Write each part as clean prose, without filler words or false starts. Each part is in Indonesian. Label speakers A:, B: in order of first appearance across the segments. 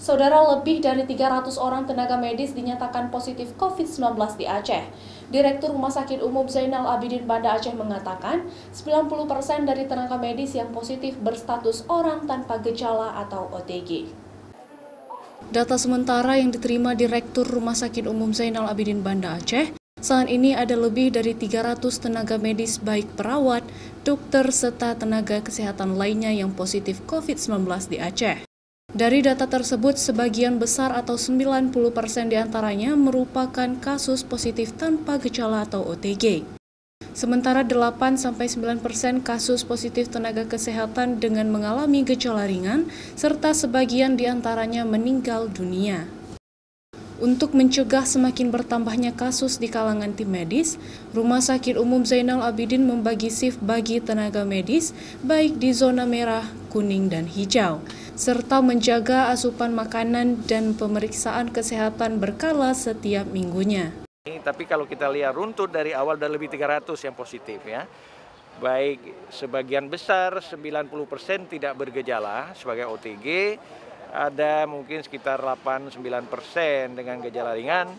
A: Saudara, lebih dari 300 orang tenaga medis dinyatakan positif COVID-19 di Aceh. Direktur Rumah Sakit Umum Zainal Abidin Banda Aceh mengatakan, 90% dari tenaga medis yang positif berstatus orang tanpa gejala atau OTG. Data sementara yang diterima Direktur Rumah Sakit Umum Zainal Abidin Banda Aceh, saat ini ada lebih dari 300 tenaga medis baik perawat, dokter, serta tenaga kesehatan lainnya yang positif COVID-19 di Aceh. Dari data tersebut, sebagian besar atau 90% diantaranya merupakan kasus positif tanpa gejala atau OTG. Sementara 8-9% kasus positif tenaga kesehatan dengan mengalami gejala ringan, serta sebagian diantaranya meninggal dunia. Untuk mencegah semakin bertambahnya kasus di kalangan tim medis, Rumah Sakit Umum Zainal Abidin membagi shift bagi tenaga medis baik di zona merah, kuning, dan hijau, serta menjaga asupan makanan dan pemeriksaan kesehatan berkala setiap minggunya.
B: Tapi kalau kita lihat runtut dari awal ada lebih 300 yang positif ya. Baik sebagian besar 90% tidak bergejala sebagai OTG, ada mungkin sekitar 8-9% dengan gejala ringan,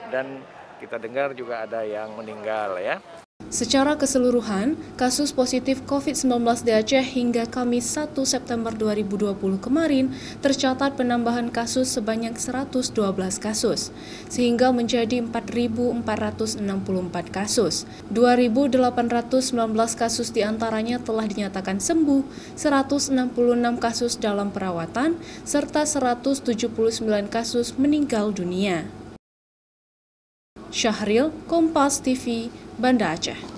B: dan kita dengar juga ada yang meninggal ya.
A: Secara keseluruhan, kasus positif COVID-19 di Aceh hingga Kamis 1 September 2020 kemarin tercatat penambahan kasus sebanyak 112 kasus, sehingga menjadi 4.464 kasus. 2.819 kasus diantaranya telah dinyatakan sembuh, 166 kasus dalam perawatan, serta 179 kasus meninggal dunia. Syahril, Kompas TV, Banda Aceh.